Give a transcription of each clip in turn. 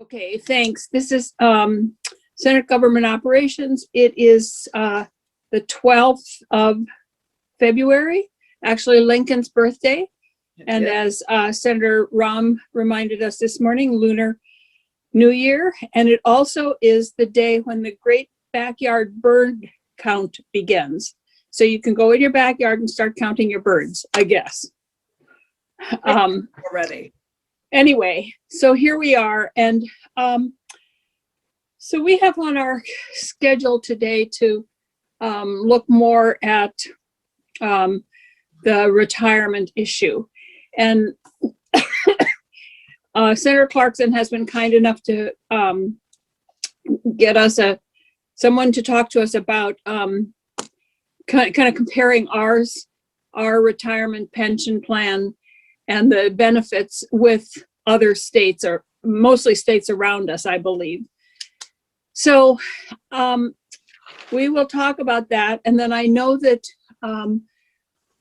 Okay, thanks. This is Senate Government Operations. It is the 12th of February, actually Lincoln's birthday. And as Senator Rahm reminded us this morning, Lunar New Year. And it also is the day when the Great Backyard Bird Count begins. So you can go in your backyard and start counting your birds, I guess. Already. Anyway, so here we are. And so we have on our schedule today to look more at the retirement issue. And Senator Clarkson has been kind enough to get us someone to talk to us about kind of comparing our retirement pension plan and the benefits with other states, or mostly states around us, I believe. So we will talk about that. And then I know that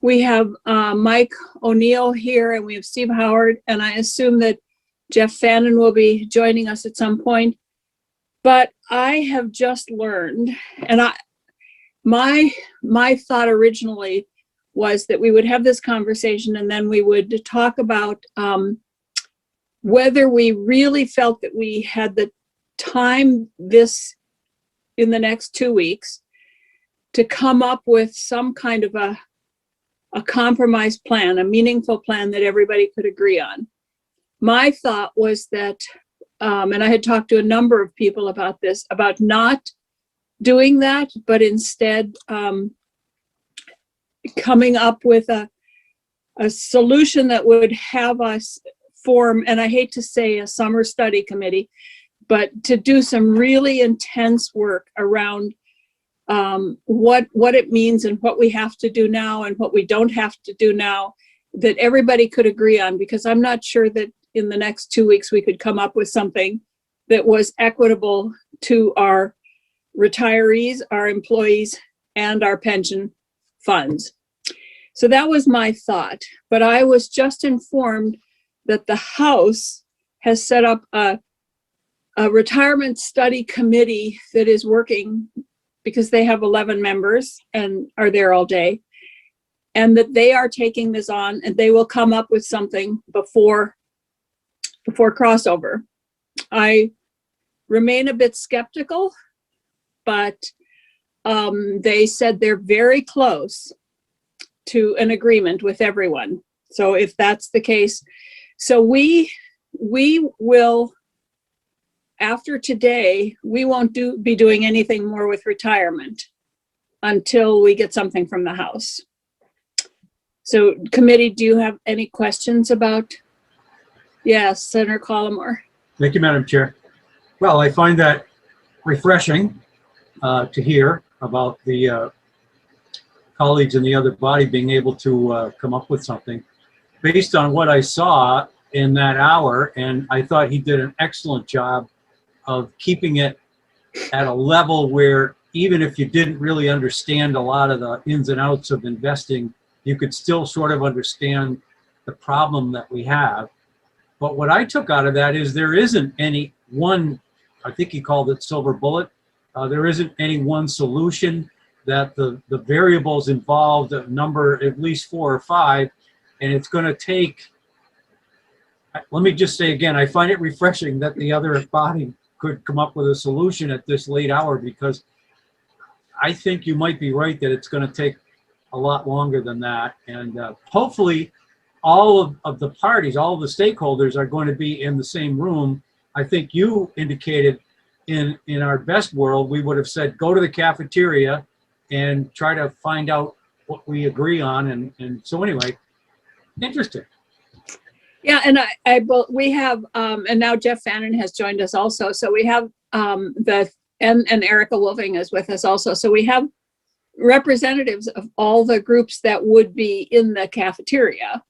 we have Mike O'Neill here and we have Steve Howard, and I assume that Jeff Fannin will be joining us at some point. But I have just learned, and my thought originally was that we would have this conversation and then we would talk about whether we really felt that we had the time in the next 2 weeks to come up with some kind of a compromise plan, a meaningful plan that everybody could agree on. My thought was that, and I had talked to a number of people about this, about not doing that, but instead coming up with a solution that would have us form, and I hate to say a summer study committee, but to do some really intense work around what it means and what we have to do now and what we don't have to do now, that everybody could agree on, because I'm not sure that in the next 2 weeks we could come up with something that was equitable to our retirees, our employees, and our pension funds. So that was my thought, but I was just informed that the House has set up a retirement study committee that is working, because they have 11 members and are there all day, and that they are taking this on and they will come up with something before crossover. I remain a bit skeptical, but they said they're very close to an agreement with everyone. So if that's the case, so we will, after today, we won't be doing anything more with retirement until we get something from the House. So committee, do you have any questions about? Yes, Senator Collmore. Thank you, Madam Chair. Well, I find that refreshing to hear about the colleagues in the other body being able to come up with something based on what I saw in that hour. And I thought he did an excellent job of keeping it at a level where even if you didn't really understand a lot of the ins and outs of investing, you could still sort of understand the problem that we have. But what I took out of that is there isn't any one, I think he called it silver bullet. There isn't any one solution, that the variables involved number at least 4 or 5, and it's going to take, let me just say again, I find it refreshing that the other body could come up with a solution at this late hour, because I think you might be right that it's going to take a lot longer than that. And hopefully all of the parties, all of the stakeholders are going to be in the same room. I think you indicated in our best world, we would have said, go to the cafeteria and try to find out what we agree on. And so anyway, interesting. Yeah, and we have, and now Jeff Fannin has joined us also. So we have and Erica Wolfing is with us also. So we have representatives of all the groups that would be in the cafeteria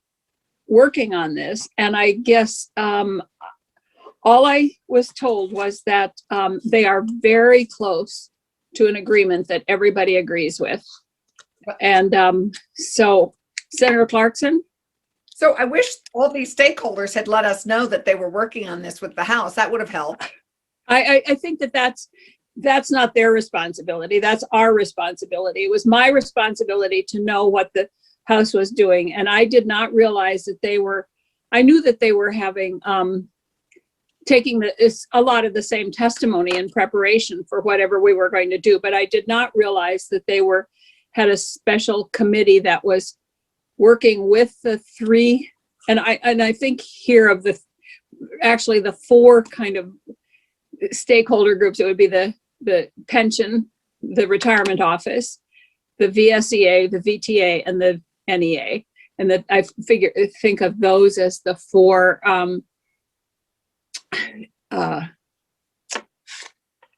working on this. And I guess all I was told was that they are very close to an agreement that everybody agrees with. And so Senator Clarkson? So I wish all these stakeholders had let us know that they were working on this with the House. That would have helped. I think that's not their responsibility. That's our responsibility. It was my responsibility to know what the House was doing. And I did not realize that I knew that they were having, taking a lot of the same testimony in preparation for whatever we were going to do. But I did not realize that they had a special committee that was working with the three. And I think here of actually the four kind of stakeholder groups, it would be the pension, the retirement office, the VSEA, the VTA, and the NEA. And that I think of those as the four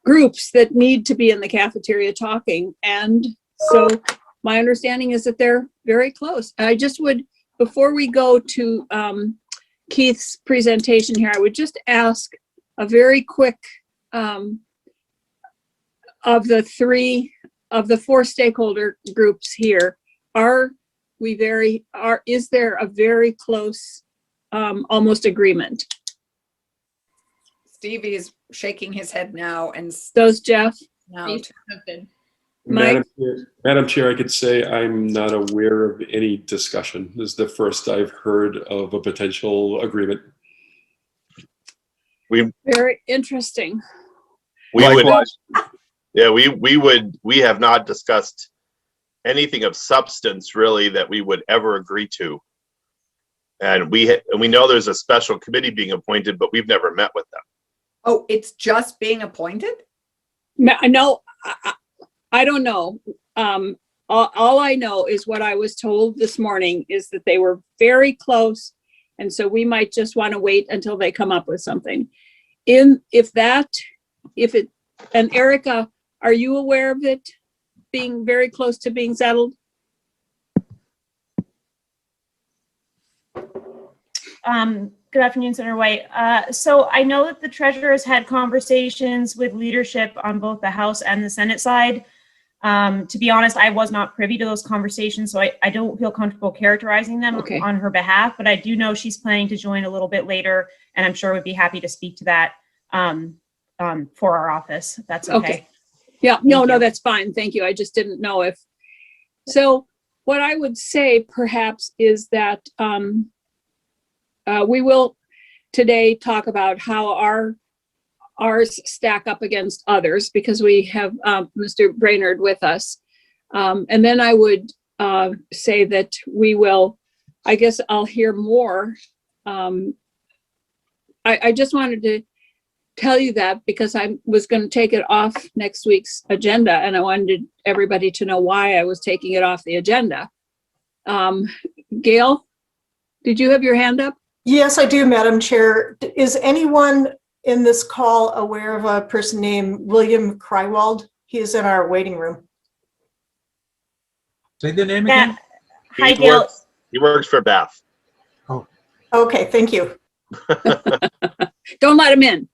groups that need to be in the cafeteria talking. And so my understanding is that they're very close. I just would, before we go to Keith's presentation here, I would just ask a very quick, of the four stakeholder groups here, is there a very close, almost agreement? Stevie is shaking his head now, and Those, Jeff? no. Mike? Madam Chair, I could say I'm not aware of any discussion. This is the first I've heard of a potential agreement. Very interesting. We have not discussed anything of substance really that we would ever agree to. And we know there's a special committee being appointed, but we've never met with them. Oh, it's just being appointed? No, I don't know. All I know is what I was told this morning is that they were very close. And so we might just want to wait until they come up with something. And Erica, are you aware of it being very close to being settled? Good afternoon, Senator White. So I know that the treasurer has had conversations with leadership on both the House and the Senate side. To be honest, I was not privy to those conversations, so I don't feel comfortable characterizing them on her behalf, but I do know she's planning to join a little bit later, and I'm sure would be happy to speak to that for our office, if that's okay. Yeah, no, that's fine. Thank you. I just didn't know if. So what I would say perhaps is that we will today talk about how ours stack up against others, because we have Mr. Brainerd with us. And then I would say that we will, I guess I'll hear more. I just wanted to tell you that because I was going to take it off next week's agenda, and I wanted everybody to know why I was taking it off the agenda. Gail, did you have your hand up? Yes, I do, Madam Chair. Is anyone in this call aware of a person named William Krywald? He is in our waiting room. Say the name again. Hi, Gail. He works for Beth. Oh. Okay, thank you. Don't let him in.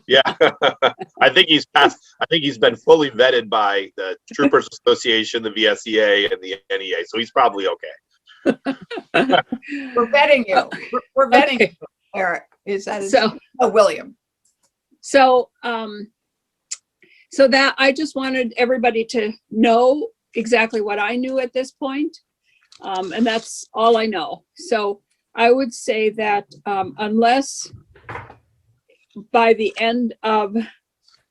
Yeah, I think he's been fully vetted by the Troopers Association, the VSEA, and the NEA, so he's probably okay. We're vetting you. We're vetting you, Eric. Is that so? Oh, William. So, so that I just wanted everybody to know exactly what I knew at this point, and that's all I know. So I would say that unless by the end of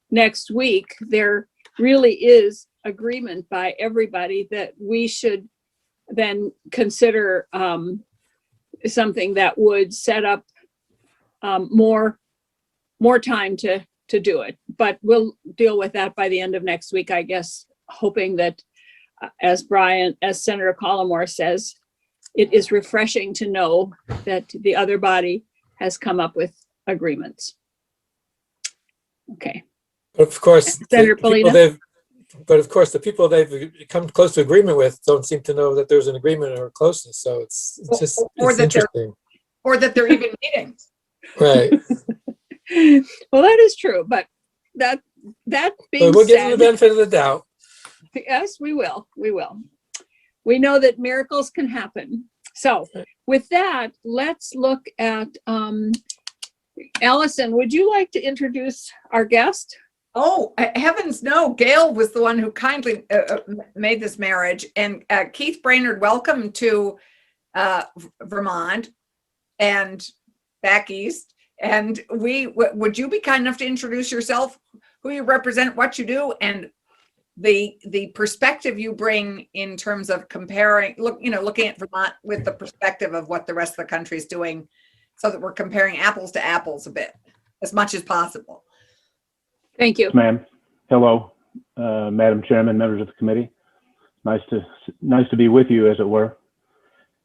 next week, there really is agreement by everybody that we should then consider something that would set up more time to do it. But we'll deal with that by the end of next week, I guess, hoping that, as Senator Collmore says, it is refreshing to know that the other body has come up with agreements. Okay. But of course, Senator Polina? the people they've come close to agreement with don't seem to know that there's an agreement or closeness. So it's interesting. Or that they're even meeting. Right. Well, that is true, but that being But we'll give said, them the benefit of the doubt. yes, we will. We know that miracles can happen. So with that, let's look at, Allison, would you like to introduce our guest? Oh, heavens no. Gail was the one who kindly made this marriage. And Keith Brainerd, welcome to Vermont and back east. And would you be kind enough to introduce yourself, who you represent, what you do, and the perspective you bring in terms of comparing, looking at Vermont with the perspective of what the rest of the country is doing, so that we're comparing apples to apples a bit, as much as possible. Thank you. Yes, ma'am. Hello, Madam Chairman, members of the committee. Nice to be with you, as it were.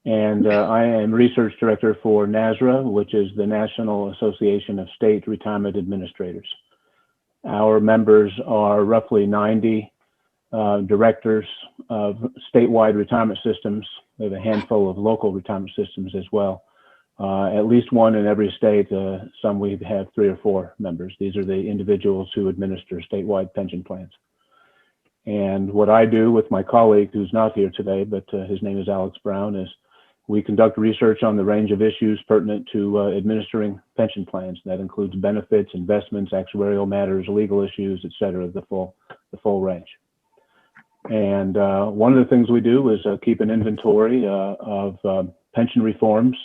And I am research director for NASRA, which is the National Association of State Retirement Administrators. Our members are roughly 90 directors of statewide retirement systems. We have a handful of local retirement systems as well. At least one in every state. Some we have 3 or 4 members. These are the individuals who administer statewide pension plans. And what I do with my colleague, who's not here today, but his name is Alex Brown, is we conduct research on the range of issues pertinent to administering pension plans. That includes benefits, investments, actuarial matters, legal issues, et cetera, the full range. And one of the things we do is keep an inventory of pension reforms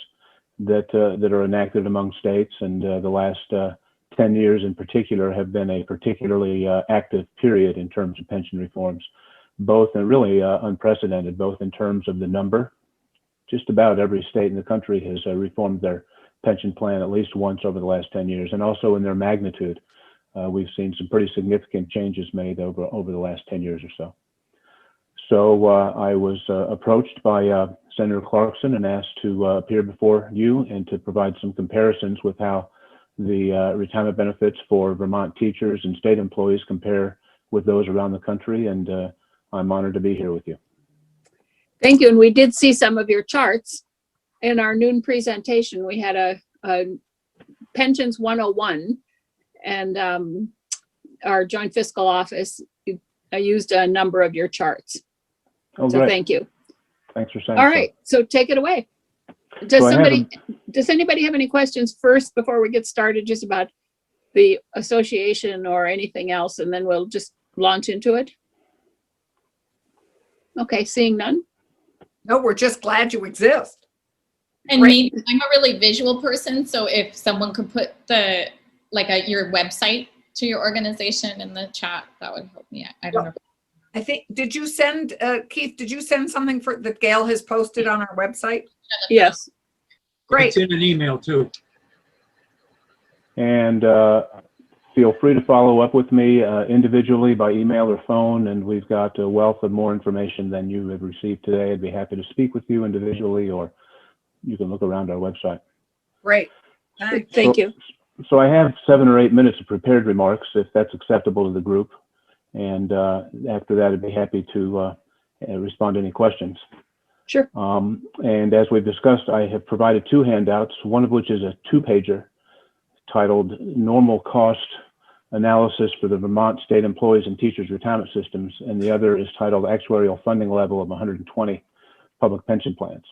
that are enacted among states, and the last 10 years in particular have been a particularly active period in terms of pension reforms, both and really unprecedented, both in terms of the number. Just about every state in the country has reformed their pension plan at least once over the last 10 years, and also in their magnitude. We've seen some pretty significant changes made over the last 10 years or so. So I was approached by Senator Clarkson and asked to appear before you and to provide some comparisons with how the retirement benefits for Vermont teachers and state employees compare with those around the country. And I'm honored to be here with you. Thank you. And we did see some of your charts in our noon presentation. We had a Pensions 101, and our Joint Fiscal Office used a number of Oh, your charts. So great. thank you. Thanks for saying All so. right, so take it away. Does anybody have any questions first before we get started, just about the association or anything else, and then we'll just launch into it? Okay, seeing none. No, we're just glad you exist. And Great. maybe I'm a really visual person, so if someone could put your website to your organization in the chat, that would help me. I don't know. I think, did you send, Keith, did you send something that Gail has posted on our website? Yes. Great. It's in an email too. And feel free to follow up with me individually by email or phone. And we've got a wealth of more information than you have received today. I'd be happy to speak with you individually, or you can look around our website. Great. Thanks. Thank you. So I have 7 or 8 minutes of prepared remarks, if that's acceptable to the group. And after that, I'd be happy to respond to any questions. Sure. And as we've discussed, I have provided 2 handouts, one of which is a 2-pager titled Normal Cost Analysis for the Vermont State Employees and Teachers Retirement Systems, and the other is titled Actuarial Funding Level of 120 Public Pension Plans.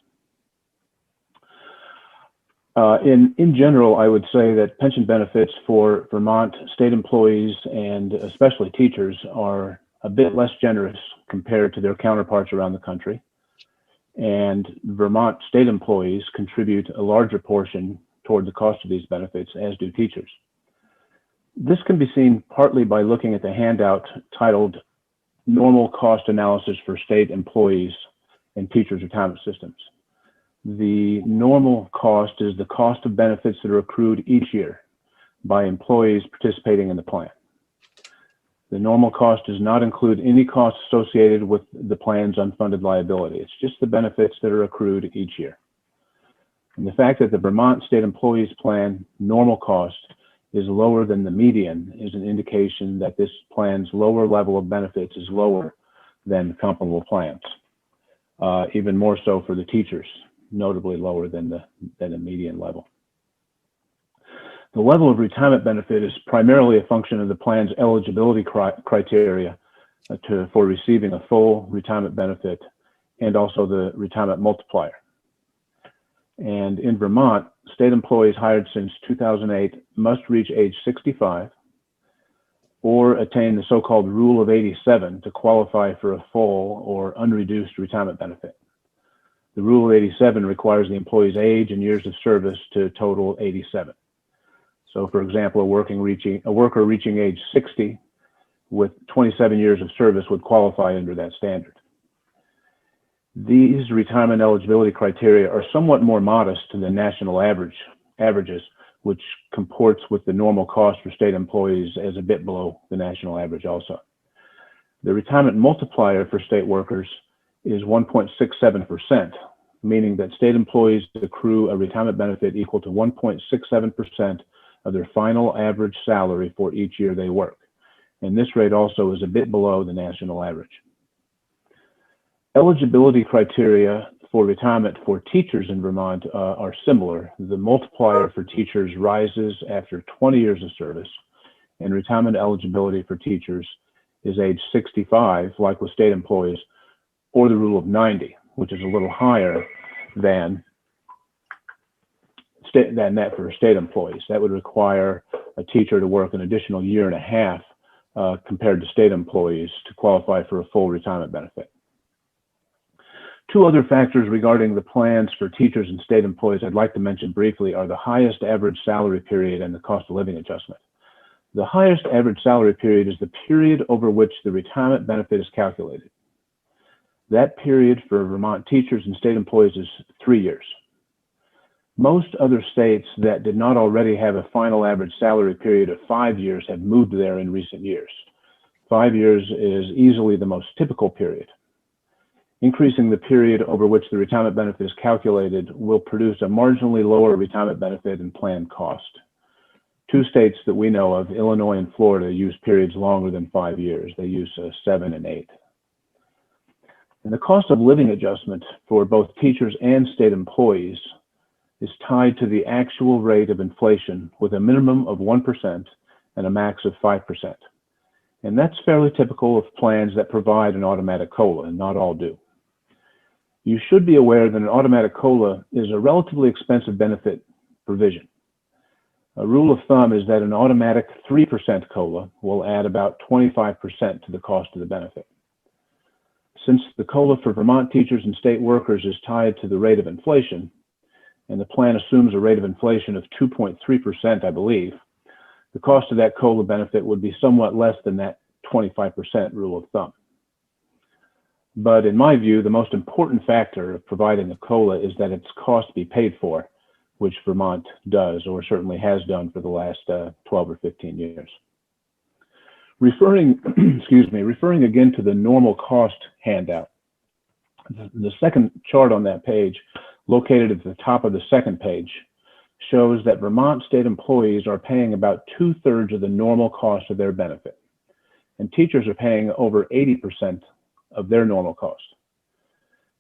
In general, I would say that pension benefits for Vermont state employees and especially teachers are a bit less generous compared to their counterparts around the country. And Vermont state employees contribute a larger portion toward the cost of these benefits, as do teachers. This can be seen partly by looking at the handout titled Normal Cost Analysis for State Employees and Teachers Retirement Systems. The normal cost is the cost of benefits that are accrued each year by employees participating in the plan. The normal cost does not include any costs associated with the plan's unfunded liability. It's just the benefits that are accrued each year. And the fact that the Vermont State Employees Plan normal cost is lower than the median is an indication that this plan's lower level of benefits is lower than comparable plans, even more so for the teachers, notably lower than the median level. The level of retirement benefit is primarily a function of the plan's eligibility criteria for receiving a full retirement benefit, and also the retirement multiplier. And in Vermont, state employees hired since 2008 must reach age 65 or attain the so-called Rule of 87 to qualify for a full or unreduced retirement benefit. The Rule of 87 requires the employee's age and years of service to total 87. So for example, a worker reaching age 60 with 27 years of service would qualify under that standard. These retirement eligibility criteria are somewhat more modest than national averages, which comports with the normal cost for state employees as a bit below the national average also. The retirement multiplier for state workers is 1.67%, meaning that state employees accrue a retirement benefit equal to 1.67% of their final average salary for each year they work. And this rate also is a bit below the national average. Eligibility criteria for retirement for teachers in Vermont are similar. The multiplier for teachers rises after 20 years of service, and retirement eligibility for teachers is age 65, like with state employees, or the Rule of 90, which is a little higher than that for state employees. That would require a teacher to work an additional 1.5 years compared to state employees to qualify for a full retirement benefit. Two other factors regarding the plans for teachers and state employees I'd like to mention briefly are the highest average salary period and the cost of living adjustment. The highest average salary period is the period over which the retirement benefit is calculated. That period for Vermont teachers and state employees is 3 years. Most other states that did not already have a final average salary period of 5 years have moved there in recent years. 5 years is easily the most typical period. Increasing the period over which the retirement benefit is calculated will produce a marginally lower retirement benefit and plan cost. Two states that we know of, Illinois and Florida, use periods longer than 5 years. They use 7 and 8. And the cost of living adjustment for both teachers and state employees is tied to the actual rate of inflation with a minimum of 1% and a max of 5%. And that's fairly typical of plans that provide an automatic COLA, and not all do. You should be aware that an automatic COLA is a relatively expensive benefit provision. A rule of thumb is that an automatic 3% COLA will add about 25% to the cost of the benefit. Since the COLA for Vermont teachers and state workers is tied to the rate of inflation, and the plan assumes a rate of inflation of 2.3%, I believe, the cost of that COLA benefit would be somewhat less than that 25% rule of thumb. But in my view, the most important factor of providing a COLA is that its cost be paid for, which Vermont does, or certainly has done for the last 12 or 15 years. Referring again to the normal cost handout, the second chart on that page, located at the top of the second page, shows that Vermont state employees are paying about 2/3 of the normal cost of their benefit, and teachers are paying over 80% of their normal cost.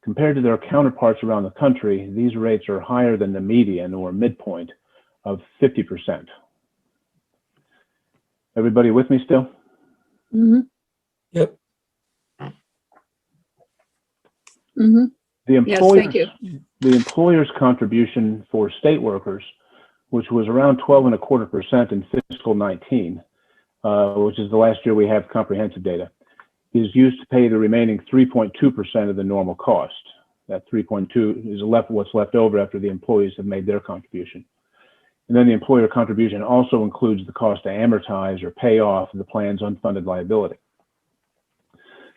Compared to their counterparts around the country, these rates are higher than the median or midpoint of 50%. Everybody with me still? Mm-hmm. Yep. Mm-hmm. The Yes, thank you. The employer's contribution for state workers, which was around 12.25% in fiscal 19, which is the last year we have comprehensive data, is used to pay the remaining 3.2% of the normal cost. That 3.2 is what's left over after the employees have made their contribution. And then the employer contribution also includes the cost to amortize or pay off the plan's unfunded liability.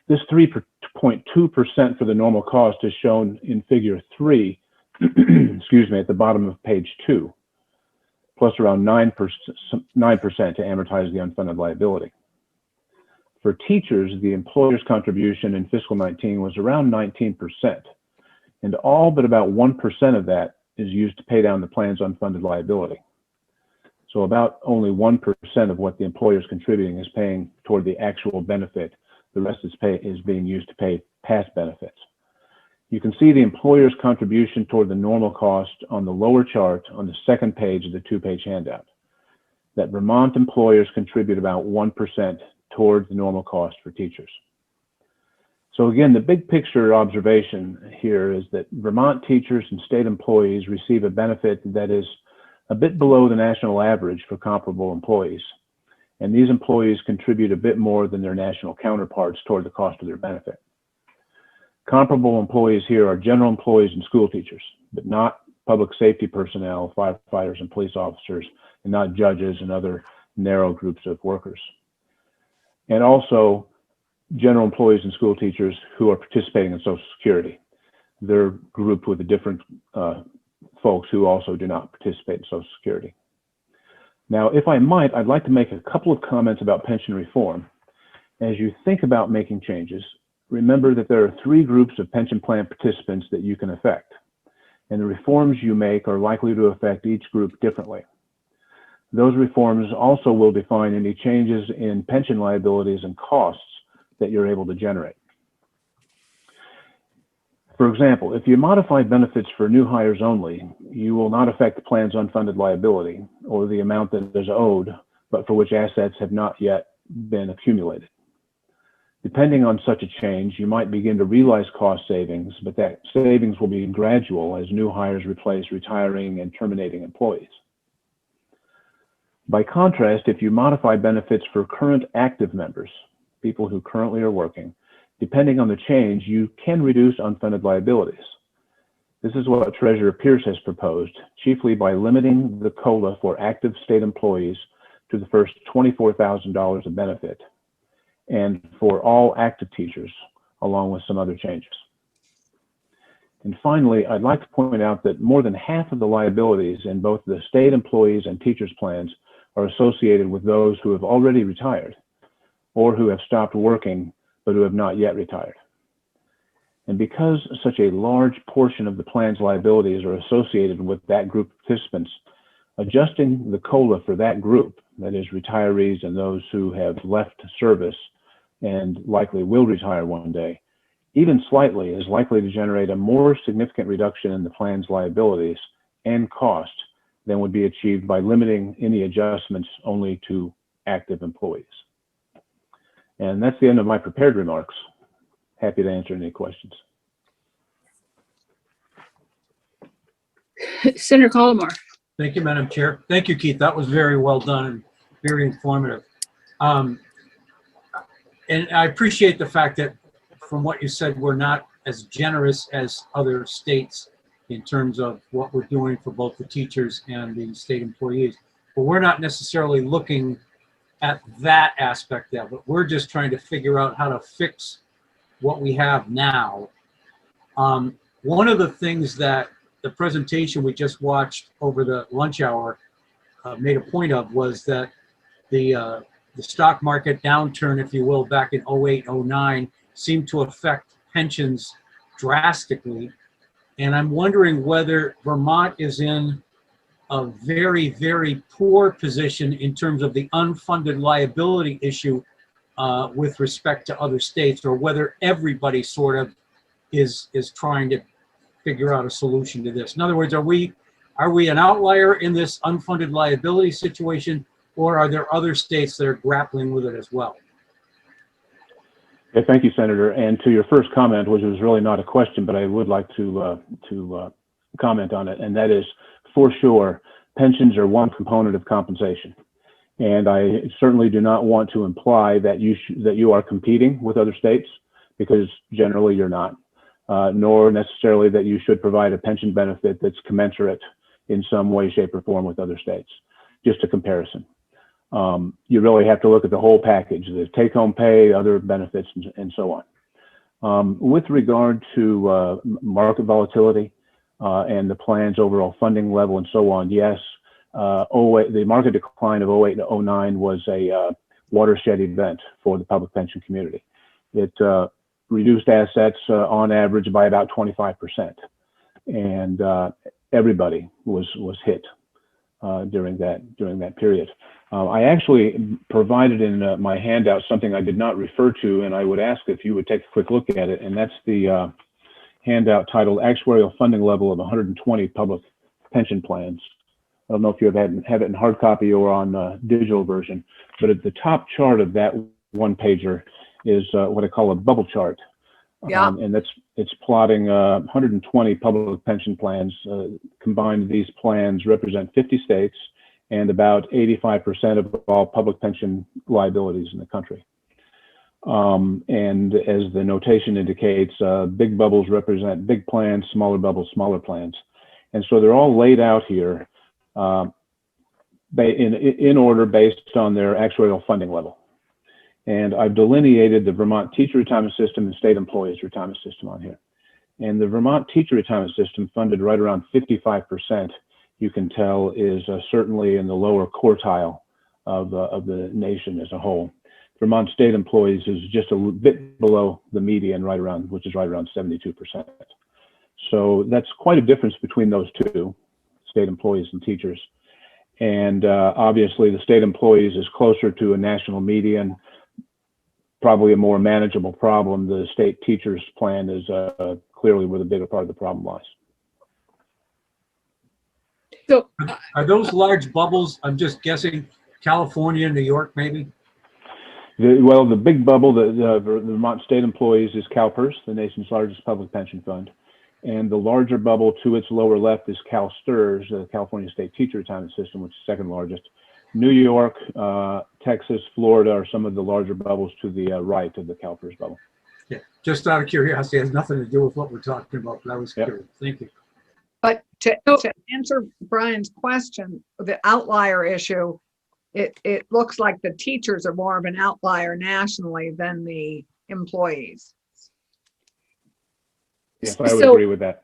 This 3.2% for the normal cost is shown in figure 3, at the bottom of page 2, plus around 9% to amortize the unfunded liability. For teachers, the employer's contribution in fiscal 19 was around 19%, and all but about 1% of that is used to pay down the plan's unfunded liability. So about only 1% of what the employer is contributing is paying toward the actual benefit. The rest is being used to pay past benefits. You can see the employer's contribution toward the normal cost on the lower chart on the second page of the 2-page handout. That Vermont employers contribute about 1% towards the normal cost for teachers. So again, the big picture observation here is that Vermont teachers and state employees receive a benefit that is a bit below the national average for comparable employees. And these employees contribute a bit more than their national counterparts toward the cost of their benefit. Comparable employees here are general employees and school teachers, but not public safety personnel, firefighters and police officers, and not judges and other narrow groups of workers. And also general employees and school teachers who are participating in Social Security. They're grouped with the different folks who also do not participate in Social Security. Now, if I might, I'd like to make a couple of comments about pension reform. As you think about making changes, remember that there are three groups of pension plan participants that you can affect, and the reforms you make are likely to affect each group differently. Those reforms also will define any changes in pension liabilities and costs that you're able to generate. For example, if you modify benefits for new hires only, you will not affect the plan's unfunded liability or the amount that is owed, but for which assets have not yet been accumulated. Depending on such a change, you might begin to realize cost savings, but that savings will be gradual as new hires replace retiring and terminating employees. By contrast, if you modify benefits for current active members, people who currently are working, depending on the change, you can reduce unfunded liabilities. This is what Treasurer Pierce has proposed, chiefly by limiting the COLA for active state employees to the first $24,000 of benefit, and for all active teachers, along with some other changes. And finally, I'd like to point out that more than half of the liabilities in both the state employees and teachers plans are associated with those who have already retired or who have stopped working but who have not yet retired. And because such a large portion of the plan's liabilities are associated with that group of participants, adjusting the COLA for that group, that is retirees and those who have left service and likely will retire one day, even slightly, is likely to generate a more significant reduction in the plan's liabilities and cost than would be achieved by limiting any adjustments only to active employees. And that's the end of my prepared remarks. Happy to answer any questions. Senator Colomar. Thank you, Madam Chair. Thank you, Keith. That was very well done and very informative. And I appreciate the fact that from what you said, we're not as generous as other states in terms of what we're doing for both the teachers and the state employees. But we're not necessarily looking at that aspect of it. We're just trying to figure out how to fix what we have now. One of the things that the presentation we just watched over the lunch hour made a point of was that the stock market downturn, if you will, back in 08, 09 seemed to affect pensions drastically. And I'm wondering whether Vermont is in a very, very poor position in terms of the unfunded liability issue with respect to other states, or whether everybody sort of is trying to figure out a solution to this. In other words, are we an outlier in this unfunded liability situation, or are there other states that are grappling with it as well? Yeah, thank you, Senator. And to your first comment, which was really not a question, but I would like to comment on it, and that is, for sure, pensions are one component of compensation. And I certainly do not want to imply that you are competing with other states, because generally you're not, nor necessarily that you should provide a pension benefit that's commensurate in some way, shape, or form with other states. Just a comparison. You really have to look at the whole package, the take-home pay, other benefits, and so on. With regard to market volatility and the plan's overall funding level and so on, yes, the market decline of 08 to 09 was a watershed event for the public pension community. It reduced assets on average by about 25%, and everybody was hit during that period. I actually provided in my handout something I did not refer to, and I would ask if you would take a quick look at it, and that's the handout titled Actuarial Funding Level of 120 Public Pension Plans. I don't know if you have it in hard copy or on digital version, but at the top chart of that one pager is what I call a bubble chart. Yeah. And it's plotting 120 public pension plans. Combined, these plans represent 50 states and about 85% of all public pension liabilities in the country. And as the notation indicates, big bubbles represent big plans, smaller bubbles, smaller plans. And so they're all laid out here in order based on their actuarial funding level. And I've delineated the Vermont teacher retirement system and state employees retirement system on here. And the Vermont teacher retirement system, funded right around 55%, you can tell is certainly in the lower quartile of the nation as a whole. Vermont state employees is just a bit below the median, which is right around 72%. So that's quite a difference between those two, state employees and teachers. And obviously the state employees is closer to a national median, probably a more manageable problem. The state teachers plan is clearly where the bigger part of the problem lies. So Are those large bubbles, I'm just guessing, California, New York, maybe? Well, the big bubble, the Vermont state employees is CalPERS, the nation's largest public pension fund. And the larger bubble to its lower left is CalSTRS, the California State Teacher Retirement System, which is second largest. New York, Texas, Florida are some of the larger bubbles to the right of the CalPERS bubble. Yeah, just out of curiosity, it has nothing to do with what we're talking about, but I was curious. Thank you. But to answer Brian's question, the outlier issue, it looks like the teachers are more of an outlier nationally than the employees. Yes, I would agree with that.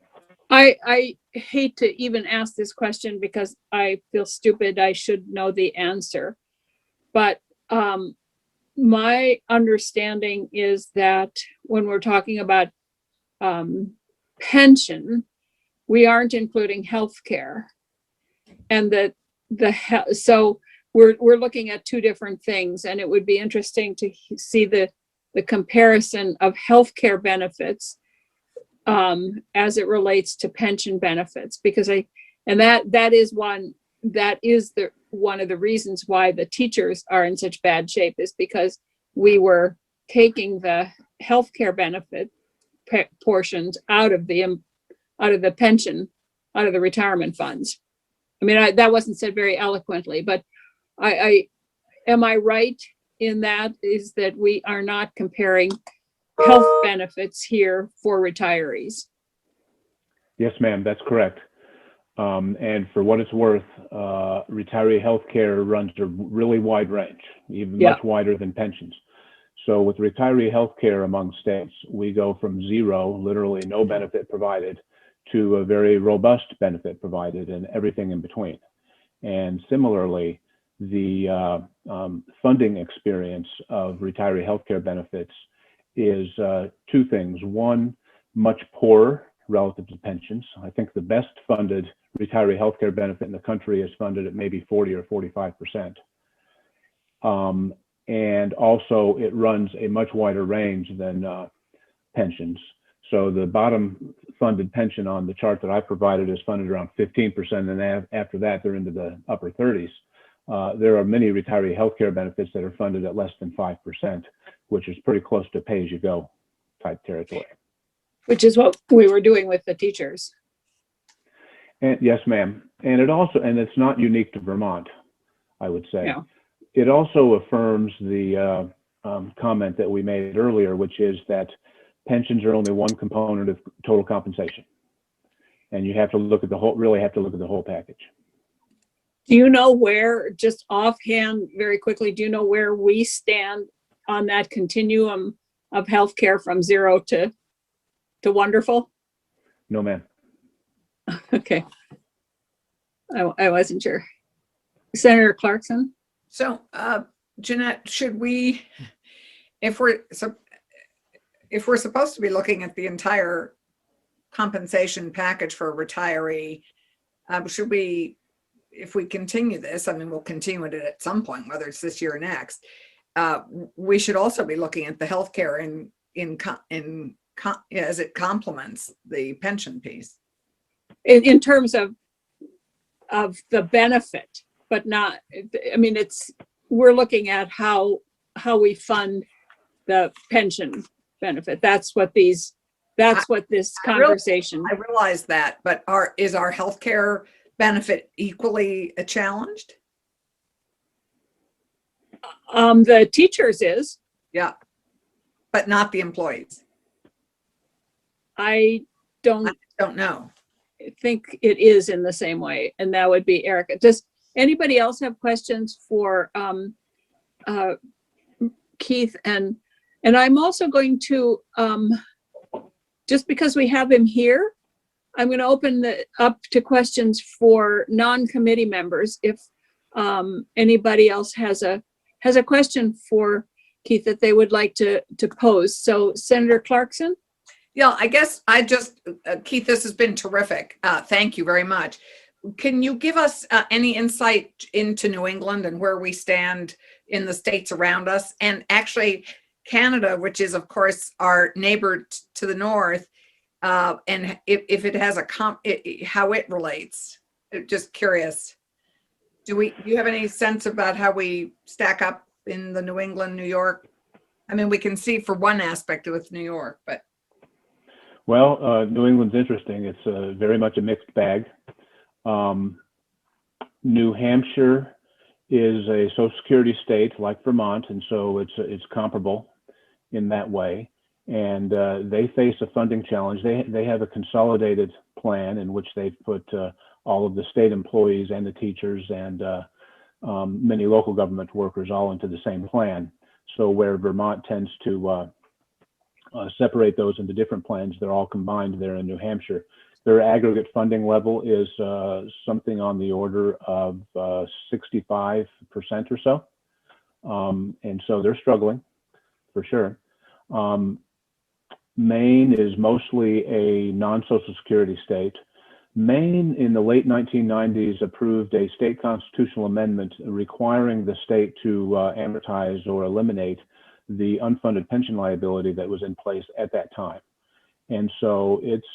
I hate to even ask this question because I feel stupid. I should know the answer. But my understanding is that when we're talking about pension, we aren't including healthcare. And so we're looking at two different things, and it would be interesting to see the comparison of healthcare benefits as it relates to pension benefits, because that is one of the reasons why the teachers are in such bad shape, is because we were taking the healthcare benefit portions out of the pension, out of the retirement funds. I mean, that wasn't said very eloquently, but am I right in that, is that we are not comparing health benefits here for retirees? Yes, ma'am, that's correct. And for what it's worth, retiree health care runs a really wide range, even much wider than pensions. So with retiree health care among states, we go from zero, literally no benefit provided, to a very robust benefit provided and everything in between. And similarly, the funding experience of retiree health care benefits is two things. One, much poorer relative to pensions. I think the best funded retiree healthcare benefit in the country is funded at maybe 40 or 45%. And also it runs a much wider range than pensions. So the bottom funded pension on the chart that I provided is funded around 15%, and after that they're into the upper 30s. There are many retiree healthcare benefits that are funded at less than 5%, which is pretty close to pay-as-you-go type territory. Which is what we were doing with the teachers. And yes, ma'am. And it's not unique to Vermont, I would say. Yeah. It also affirms the comment that we made earlier, which is that pensions are only one component of total compensation. And you have to look at the whole package. Do you know where, just offhand, very quickly, do you know where we stand on that continuum of healthcare from zero to wonderful? No, ma'am. Okay. I wasn't sure. Senator Clarkson? So, Jeanette, should we, if we're supposed to be looking at the entire compensation package for a retiree, should we, if we continue this, I mean, we'll continue it at some point, whether it's this year or next, we should also be looking at the healthcare as it complements the pension piece. In terms of the benefit, but not, I mean, we're looking at how we fund the pension benefit. That's what this conversation. I realize that, but is our healthcare benefit equally challenged? The teachers is. Yeah, but not the employees. I don't know. think it is in the same way, and that would be Erica. Does anybody else have questions for Keith? And I'm also going to, just because we have him here, I'm going to open it up to questions for non-committee members. If anybody else has a question for Keith that they would like to pose. So Senator Clarkson? Yeah, I guess Keith, this has been terrific. Thank you very much. Can you give us any insight into New England and where we stand in the states around us? And actually Canada, which is of course our neighbor to the north, and if it has how it relates. Just curious. Do you have any sense about how we stack up in the New England, New York? I mean, we can see for one aspect with New York, but. Well, New England's interesting. It's very much a mixed bag. New Hampshire is a Social Security state like Vermont, and so it's comparable in that way. And they face a funding challenge. They have a consolidated plan in which they've put all of the state employees and the teachers and many local government workers all into the same plan. So where Vermont tends to separate those into different plans, they're all combined there in New Hampshire. Their aggregate funding level is something on the order of 65% or so. And so they're struggling for sure. Maine is mostly a non-Social Security state. Maine in the late 1990s approved a state constitutional amendment requiring the state to amortize or eliminate the unfunded pension liability that was in place at that time. And so it's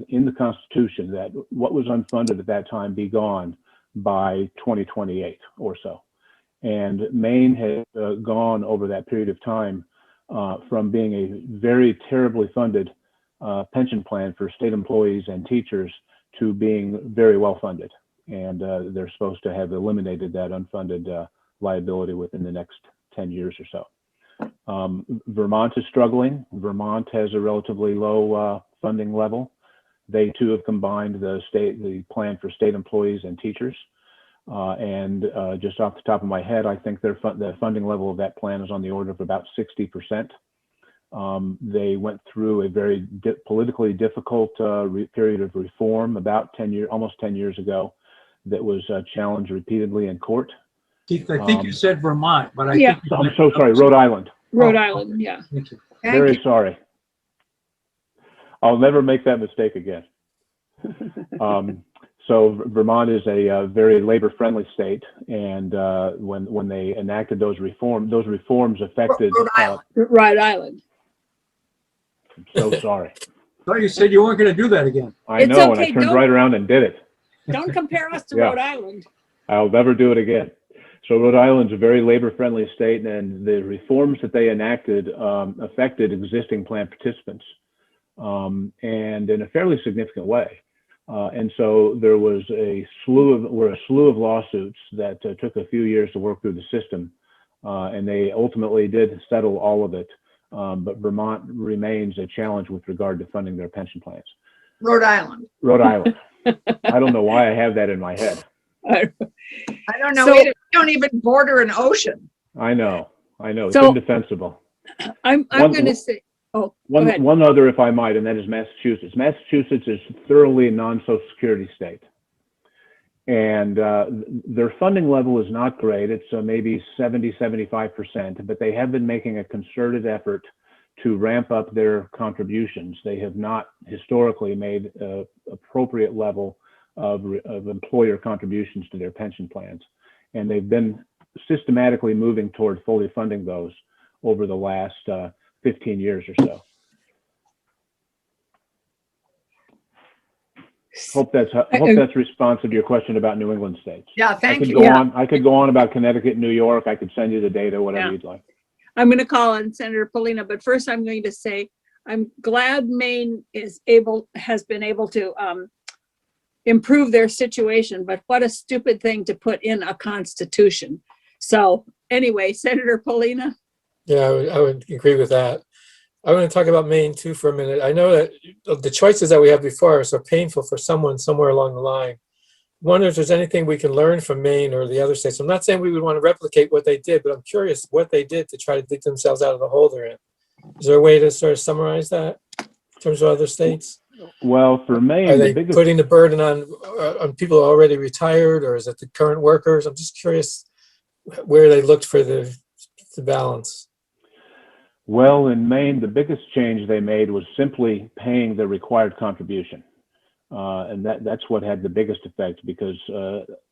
in the Constitution that what was unfunded at that time be gone by 2028 or so. And Maine has gone over that period of time from being a very terribly funded pension plan for state employees and teachers to being very well funded. And they're supposed to have eliminated that unfunded liability within the next 10 years or so. Vermont is struggling. Vermont has a relatively low funding level. They too have combined the plan for state employees and teachers. And just off the top of my head, I think the funding level of that plan is on the order of about 60%. They went through a very politically difficult period of reform about almost 10 years ago that was challenged repeatedly in court. Keith, I think you said Vermont, but Yeah. think I'm so sorry, Rhode Island. Rhode Island, yeah. Thank you. Very sorry. I'll never make that mistake again. So Vermont is a very labor-friendly state, and when they enacted those reforms affected. Rhode Island. Rhode Island. I'm so sorry. I thought you said you weren't going to do that again. I It's know, okay, and I turned don't- right around and did it. Don't compare us to Yeah. Rhode Island. I'll never do it again. So Rhode Island's a very labor-friendly state, and the reforms that they enacted affected existing plan participants, and in a fairly significant way. And so there was a slew of lawsuits that took a few years to work through the system, and they ultimately did settle all of it. But Vermont remains a challenge with regard to funding their pension plans. Rhode Island. Rhode Island. I don't know why I have that in my head. I don't know. So- We don't even border an ocean. I know. It's So- indefensible. I'm going to say, go ahead. One other, if I might, and that is Massachusetts. Massachusetts is thoroughly a non-Social Security state. And their funding level is not great. It's maybe 75%, but they have been making a concerted effort to ramp up their contributions. They have not historically made an appropriate level of employer contributions to their pension plans. And they've been systematically moving toward fully funding those over the last 15 years or so. Hope that's responsive to your question about New England states. Yeah, thank you. I could go on about Connecticut, New York. I could send you the data, whatever Yeah. you'd like. I'm going to call on Senator Polina, but first I'm going to say I'm glad Maine has been able to improve their situation, but what a stupid thing to put in a constitution. So anyway, Senator Polina. Yeah, I would agree with that. I want to talk about Maine too for a minute. I know that the choices that we have before us are painful for someone somewhere along the line. I wonder if there's anything we can learn from Maine or the other states. I'm not saying we would want to replicate what they did, but I'm curious what they did to try to dig themselves out of the hole they're in. Is there a way to sort of summarize that in terms of other states? Well, for Maine, Are the they biggest putting the burden on people already retired, or is it the current workers? I'm just curious where they looked for the balance. Well, in Maine, the biggest change they made was simply paying the required contribution. And that's what had the biggest effect, because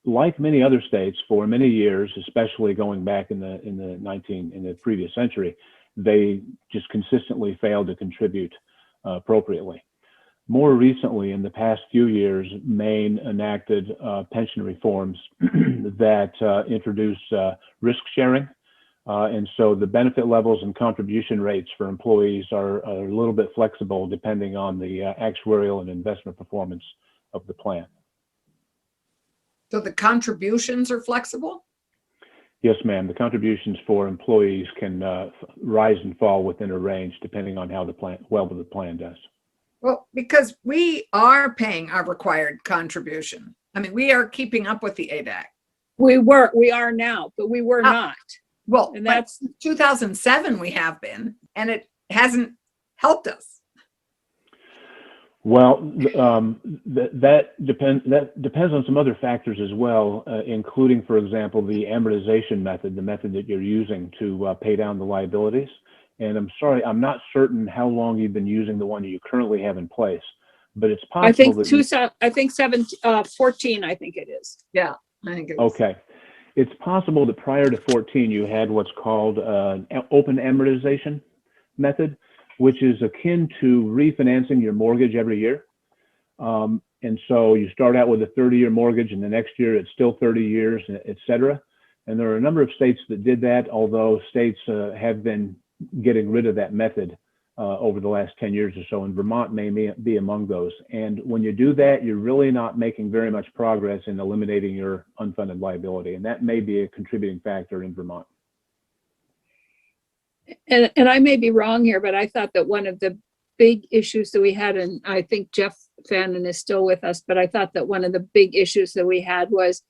like many other states, for many years, especially going back in the previous century, they just consistently failed to contribute appropriately. More recently, in the past few years, Maine enacted pension reforms that introduce risk sharing. And so the benefit levels and contribution rates for employees are a little bit flexible depending on the actuarial and investment performance of the plan. So the contributions are flexible? Yes, ma'am. The contributions for employees can rise and fall within a range depending on how the plan does. Well, because we are paying our required contribution. I mean, we are keeping up with the ADAC. We are now, but we were not. Well, And but that's 2007 we have been, and it hasn't helped us. Well, that depends on some other factors as well, including, for example, the amortization method, the method that you're using to pay down the liabilities. And I'm sorry, I'm not certain how long you've been using the one you currently have in place, but it's possible. I think 14, I think it is. Yeah, I think it is. Okay. It's possible that prior to 14, you had what's called an open amortization method, which is akin to refinancing your mortgage every year. And so you start out with a 30-year mortgage, and the next year it's still 30 years, et cetera. And there are a number of states that did that, although states have been getting rid of that method over the last 10 years or so, and Vermont may be among those. And when you do that, you're really not making very much progress in eliminating your unfunded liability, and that may be a contributing factor in Vermont. And I may be wrong here, but I thought that one of the big issues that we had, and I think Jeff Fannin is still with us, but I thought that one of the big issues that we had was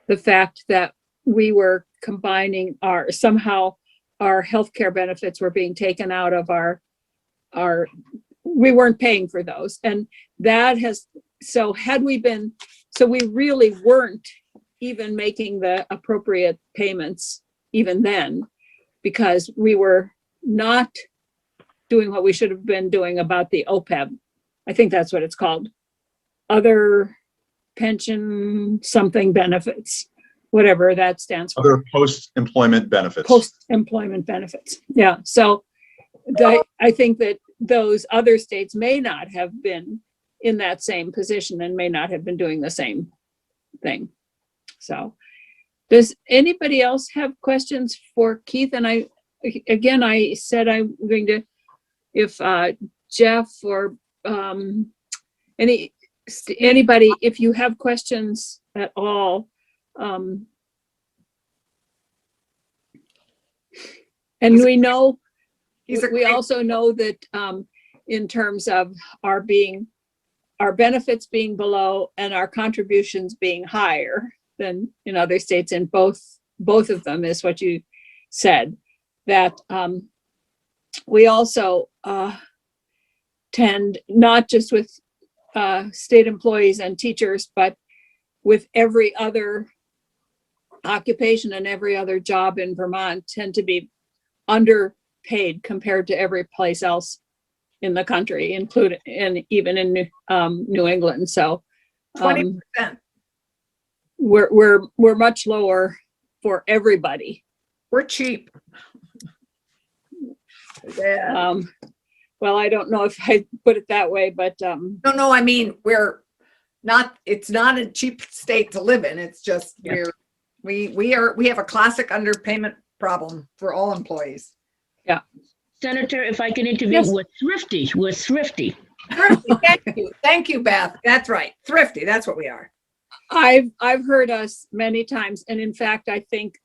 the fact that we were combining somehow our healthcare benefits were being taken out of we weren't paying for those. And that we really weren't even making the appropriate payments even then, because we were not doing what we should have been doing about the OPEB. I think that's what it's called. Other pension something benefits, whatever that stands for. Other post-employment benefits. Post-employment benefits. Yeah. So I think that those other states may not have been in that same position and may not have been doing the same thing. So does anybody else have questions for Keith? And I said I'm going to, if Jeff or anybody, if you have questions at all, and we also know that in terms of our benefits being below and our contributions being higher than in other states, and both of them is what you said, that we also tend, not just with state employees and teachers, but with every other occupation and every other job in Vermont, tend to be underpaid compared to every place else in the country, including and even in New England. So 20%. We're much lower for everybody. We're cheap. Yeah. Well, I don't know if I put it that way, but No, I mean, it's not a cheap state to live in. It's just we have a classic underpayment problem for all employees. Yeah. Senator, if I can intervene, Yes. we're thrifty. We're thrifty. Thrifty, thank you. Thank you, Beth. That's right. Thrifty, that's what we are. I've heard us many times, and in fact, I think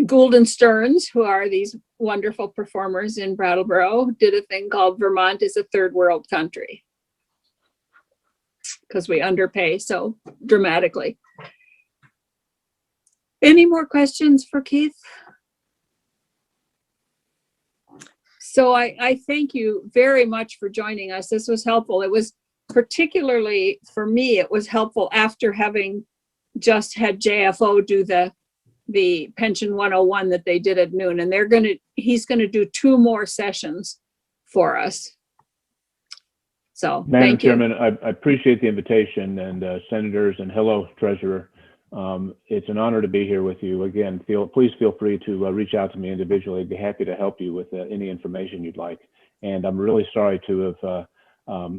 Gould and Stearns, who are these wonderful performers in Brattleboro, did a thing called Vermont is a third world country because we underpay so dramatically. Any more questions for Keith? So I thank you very much for joining us. This was helpful. It was particularly for me, it was helpful after having just had JFO do the pension 101 that they did at noon, and he's gonna do 2 more sessions for us. So Madam thank you. Chairman, I appreciate the invitation, and senators, and hello, Treasurer. It's an honor to be here with you. Again, please feel free to reach out to me individually. I'd be happy to help you with any information you'd like. And I'm really sorry to have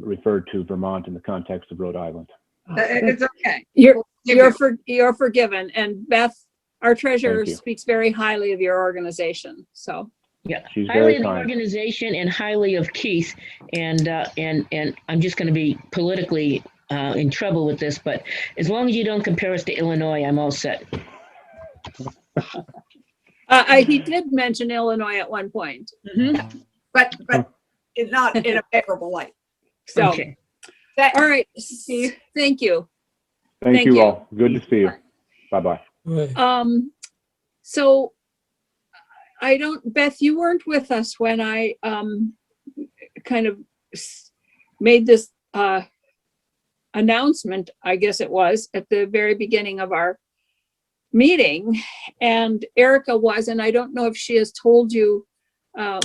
referred to Vermont in the context of Rhode Island. It's okay. You're forgiven. And Beth, our treasurer, Thank you. speaks very highly of your organization. So Yeah, She's highly very of the kind. organization and highly of Keith. And I'm just going to be politically in trouble with this, but as long as you don't compare us to Illinois, I'm all set. he did mention Illinois at one point. Mhm. But it's not in a favorable light. So, Okay. all right. Thank you. Thank you all. Good to see you. Bye-bye. Right. So Beth, you weren't with us when I kind of made this announcement, I guess it was, at the very beginning of our meeting. And Erica was, and I don't know if she has told you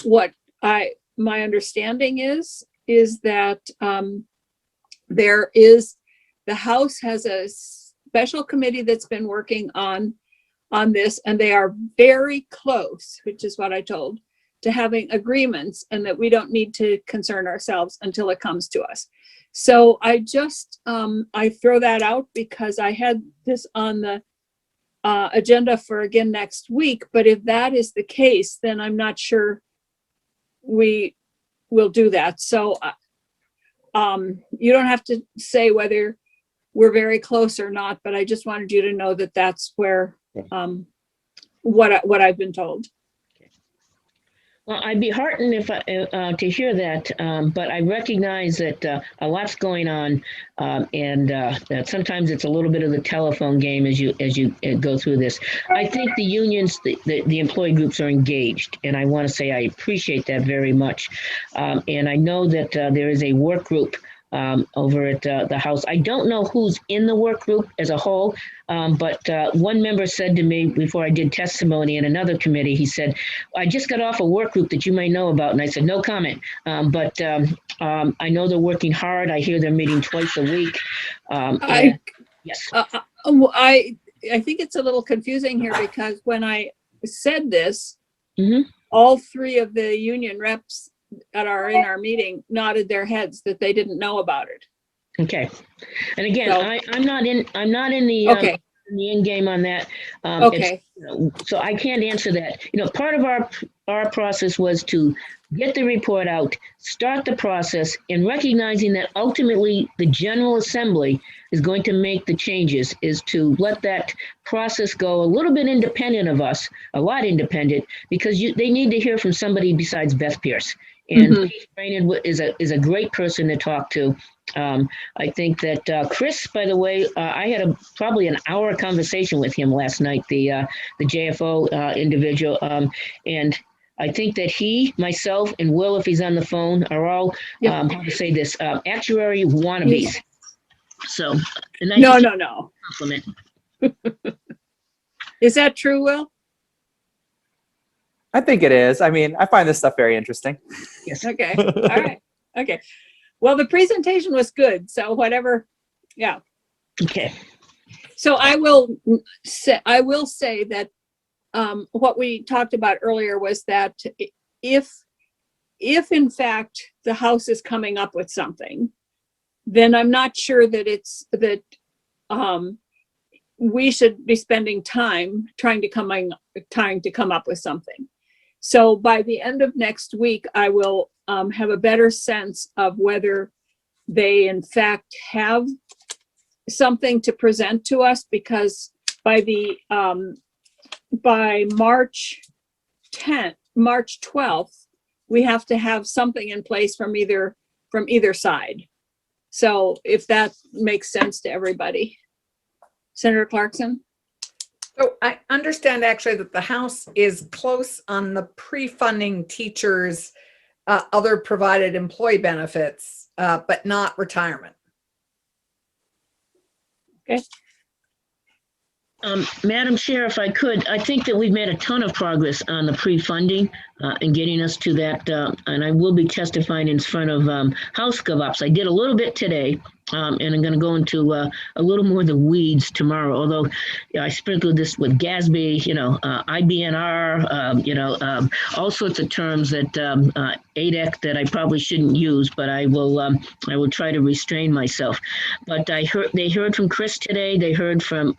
what my understanding is that the House has a special committee that's been working on this, and they are very close, which is what I told, to having agreements, and that we don't need to concern ourselves until it comes to us. So I just, I throw that out because I had this on the agenda for again next week, but if that is the case, then I'm not sure we will do that. So you don't have to say whether we're very close or not, but I just wanted you to know that that's where, what I've been told. Well, I'd be heartened if to hear that, but I recognize that a lot's going on, and that sometimes it's a little bit of the telephone game as you go through this. I think the unions, the employee groups are engaged, and I want to say I appreciate that very much. And I know that there is a work group over at the House. I don't know who's in the work group as a whole, but one member said to me before I did testimony in another committee, he said, I just got off a work group that you may know about. And I said, no comment. But I know they're working hard. I hear they're meeting twice a week. Yes. I think it's a little confusing here because when I said this, all 3 of the union reps in our meeting nodded their heads that they didn't know about it. Okay. And again, So, I'm not in the okay. in the end game on that. Okay. So I can't answer that. Part of our process was to get the report out, start the process, and recognizing that ultimately the General Assembly is going to make the changes, is to let that process go a little bit independent of us, a lot independent, because they need to hear from somebody besides Beth Pierce. And Keith Brainerd is a great person to talk to. I think that Chris, by the way, I had probably an hour conversation with him last night, the JFO individual, and I think that he, myself, and Will, if he's on the phone, are all how to say this, actuary wannabes. So, a nice No. compliment. Is that true, Will? I think it is. I mean, I find this stuff very interesting. Yes. Okay. All right. Okay. Well, the presentation was good. So whatever. Yeah. Okay. So I will say that what we talked about earlier was that if in fact the House is coming up with something, then I'm not sure that we should be spending time trying to come up with something. So by the end of next week, I will have a better sense of whether they in fact have something to present to us, because by March 12th, we have to have something in place from either side. So if that makes sense to everybody. Senator Clarkson? So I understand actually that the House is close on the pre-funding teachers' other provided employee benefits, but not retirement. Okay. Madam Chair, if I could, I think that we've made a ton of progress on the pre-funding and getting us to that, and I will be testifying in front of House GovOps. I did a little bit today, and I'm going to go into a little more of the weeds tomorrow, although I sprinkled this with GASB, IBNR, all sorts of terms that ADEC that I probably shouldn't use, but I will try to restrain myself. But they heard from Chris today, they heard from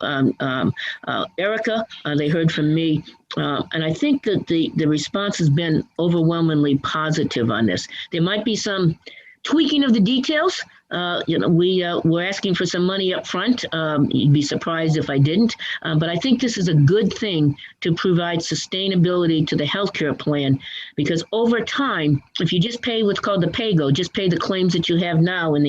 Erica, they heard from me. And I think that the response has been overwhelmingly positive on this. There might be some tweaking of the details. We're asking for some money up front. You'd be surprised if I didn't. But I think this is a good thing to provide sustainability to the healthcare plan, because over time, if you just pay what's called the pay-go, just pay the claims that you have now, and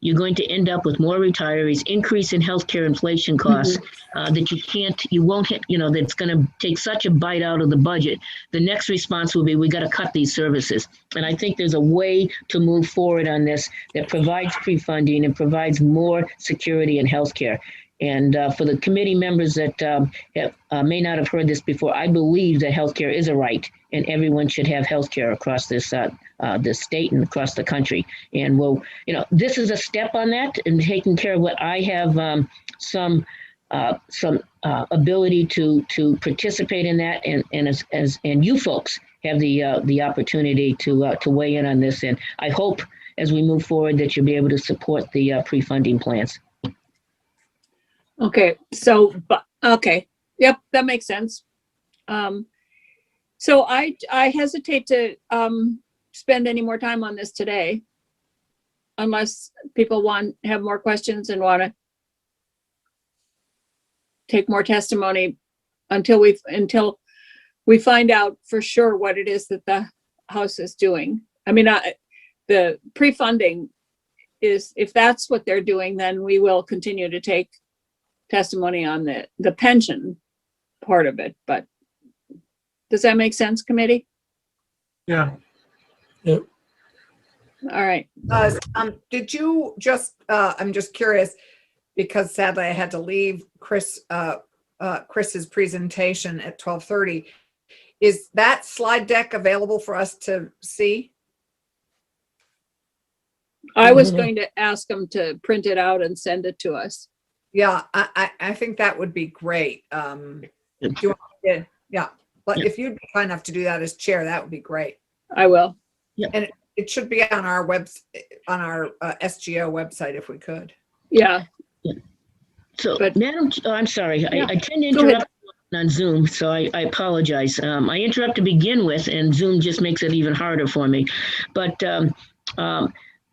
you're going to end up with more retirees, increase in healthcare inflation costs that you won't hit, that's going to take such a bite out of the budget. The next response will be, we got to cut these services. And I think there's a way to move forward on this that provides pre-funding and provides more security in healthcare. And for the committee members that may not have heard this before, I believe that healthcare is a right, and everyone should have healthcare across this state and across the country. And this is a step on that, and taking care of what I have some ability to participate in that, and you folks have the opportunity to weigh in on this. And I hope as we move forward that you'll be able to support the pre-funding plans. Okay, okay. Yep, that makes sense. So I hesitate to spend any more time on this today, unless people have more questions and want to take more testimony until we find out for sure what it is that the House is doing. I mean, the pre-funding is, if that's what they're doing, then we will continue to take testimony on the pension part of it. But does that make sense, committee? Yeah. Yep. All right. Did you just, I'm just curious, because sadly I had to leave Chris's presentation at 12:30. Is that slide deck available for us to see? I was going to ask them to print it out and send it to us. Yeah, I think that would be great. Do you want to, yeah, but if you'd be kind enough to do that as chair, that would be great. I will. Yeah. And it should be on our SGO website if we could. Yeah. So, But- Madam, I'm sorry, Yeah. I tend to Go ahead. interrupt on Zoom, so I apologize. I interrupt to begin with, and Zoom just makes it even harder for me. But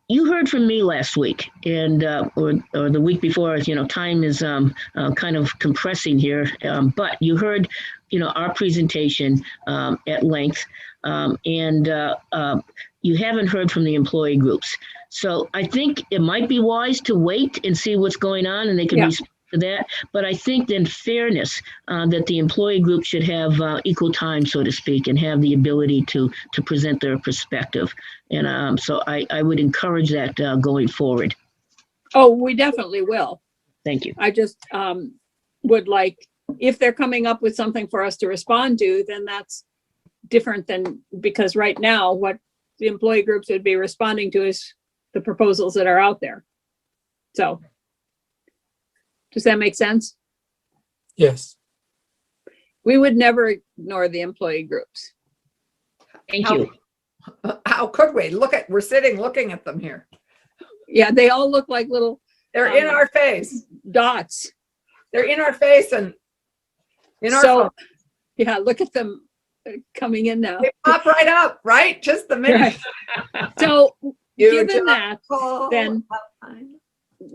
you heard from me last week, and or the week before. Time is kind of compressing here, but you heard, our presentation at length, and you haven't heard from the employee groups. So I think it might be wise to wait and see what's going on, and they can respond to that. But I think in fairness, that the employee group should have equal time, so to speak, and have the ability to present their perspective. And so I would encourage that going forward. Oh, we definitely will. Thank you. I just would like, if they're coming up with something for us to respond to, then that's different than, because right now what the employee groups would be responding to is the proposals that are out there. So does that make sense? Yes. We would never ignore the employee groups. Thank you. How could we? We're sitting looking at them here. Yeah, they all look like little They're in our face. dots. They're in our face and in our So, phone. yeah, look at them coming in now. They pop right up, right? Just the minute. Right. So You given just that, call then up.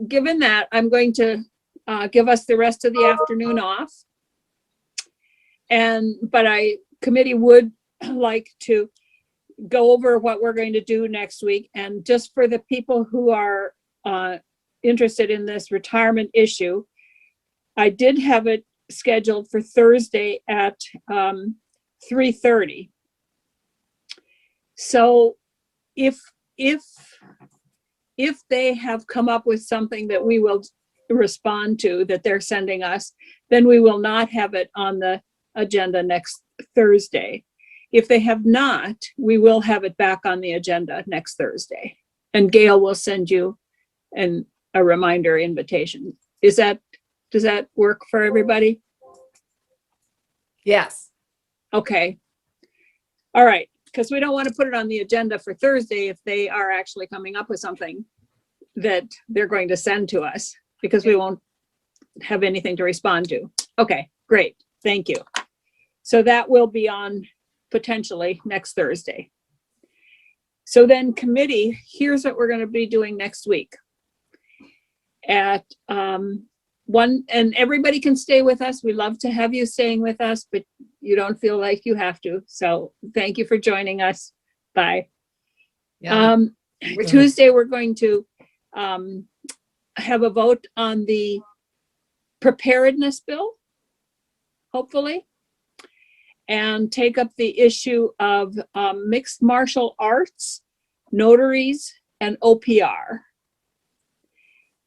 given that, I'm going to give us the rest of the afternoon off. But committee would like to go over what we're going to do next week. And just for the people who are interested in this retirement issue, I did have it scheduled for Thursday at 3:30. So if they have come up with something that we will respond to, that they're sending us, then we will not have it on the agenda next Thursday. If they have not, we will have it back on the agenda next Thursday. And Gail will send you a reminder invitation. Does that work for everybody? Yes. Okay. All right. Because we don't want to put it on the agenda for Thursday if they are actually coming up with something that they're going to send to us, because we won't have anything to respond to. Okay, great. Thank you. So that will be on potentially next Thursday. So then committee, here's what we're going to be doing next week. At 1, and everybody can stay with us. We love to have you staying with us, but you don't feel like you have to. So thank you for joining us. Bye. Yeah. Tuesday, we're going to have a vote on the preparedness bill, hopefully, and take up the issue of mixed martial arts, notaries, and OPR.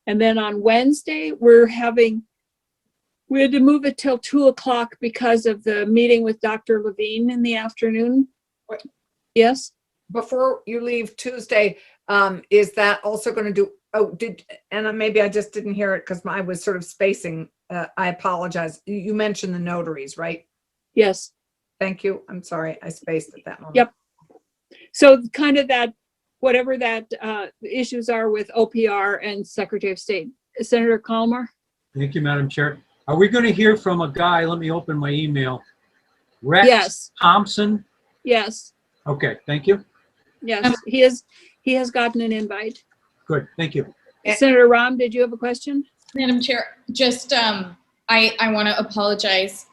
And then on Wednesday, we had to move it till 2:00 because of the meeting with Dr. Levine in the afternoon. What? Yes? Before you leave Tuesday, is that also going to do, and maybe I just didn't hear it because I was sort of spacing. I apologize. You mentioned the notaries, right? Yes. Thank you. I'm sorry. I spaced at that moment. Yep. So kind of that, whatever that issues are with OPR and Secretary of State. Senator Calmer? Thank you, Madam Chair. Are we going to hear from a guy? Let me open my email. Rex Yes. Thompson? Yes. Okay, thank you. Yes, he has gotten an invite. Good, thank you. Senator Rahm, did you have a question? Madam Chair, just I want to apologize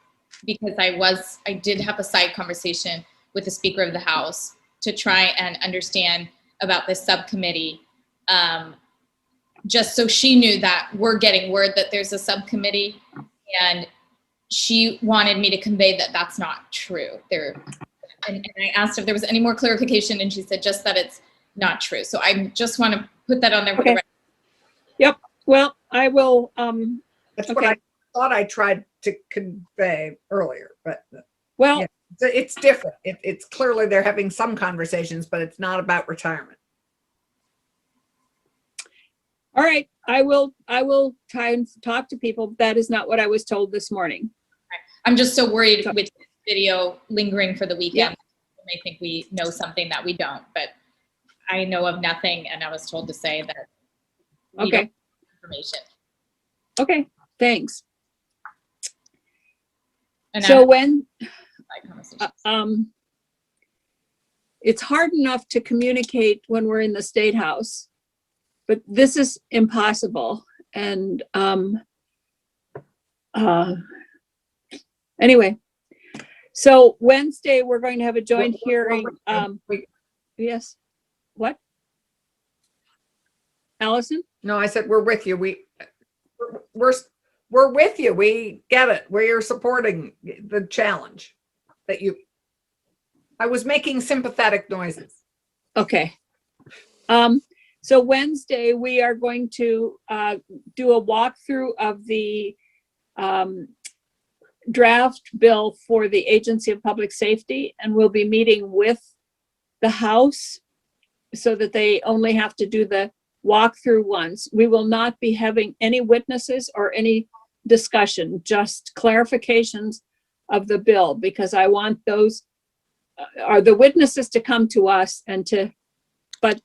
because I did have a side conversation with the Speaker of the House to try and understand about this subcommittee, just so she knew that we're getting word that there's a subcommittee, and she wanted me to convey that that's not true. And I asked if there was any more clarification, and she said just that it's not true. So I just want to put that on there for the record. Yep. Well, I will. That's what I thought I tried to convey earlier, but well, yeah, it's different. It's clearly they're having some conversations, but it's not about retirement. All right. I will try and talk to people. That is not what I was told this morning. I'm just so worried with this video lingering for the weekend. Yep. People may think we know something that we don't, but I know of nothing, and I was told to say that we don't have information. Okay, thanks. And so it's hard enough to communicate when we're in the State House, but this is impossible. And anyway, so Wednesday we're going to have a joint hearing. Yes. What? Allison? No, I said we're with you. We're with you. We get it. We're supporting the challenge that you. I was making sympathetic noises. Okay. So Wednesday we are going to do a walkthrough of the draft bill for the Agency of Public Safety, and we'll be meeting with the House so that they only have to do the walkthrough once. We will not be having any witnesses or any discussion, just clarifications of the bill, because I want those are the witnesses to come to us but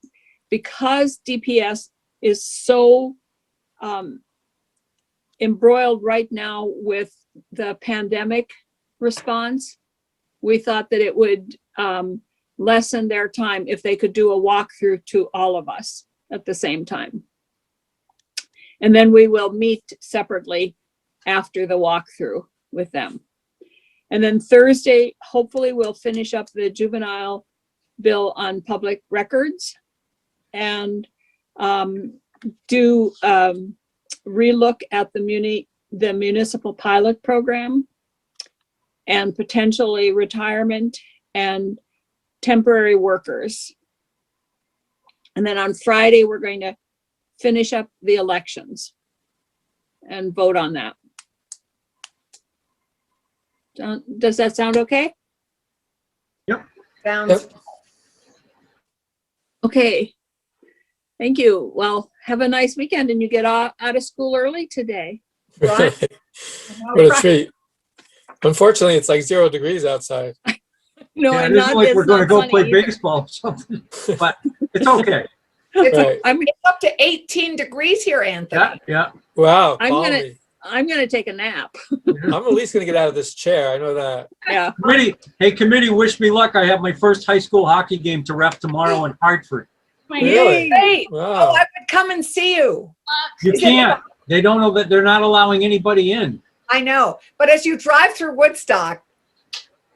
because DPS is so embroiled right now with the pandemic response, we thought that it would lessen their time if they could do a walkthrough to all of us at the same time. And then we will meet separately after the walkthrough with them. And then Thursday, hopefully we'll finish up the juvenile bill on public records and do relook at the municipal pilot program and potentially retirement and temporary workers. And then on Friday, we're going to finish up the elections and vote on that. Does that sound okay? Sounds Okay. Thank you. Well, have a nice weekend, and you get out of school early today. right. What a treat. Unfortunately, it's like 0 degrees outside. No, Yeah, I'm it isn't not. like It's we're going to not go sunny play either. baseball or something, but it's okay. It's, Right. it's up to 18 degrees here, Anthony. Yeah, yeah. Wow, I'm gonna- balmy. I'm gonna take a nap. I'm at least gonna get out of this chair. I know that. Yeah. Committee, wish me luck. I have my first high school hockey game to ref tomorrow in Hartford. Really? Great. Oh, Wow. I would come and see you. You can't. They don't know that they're not allowing anybody in. I know. But as you drive through Woodstock,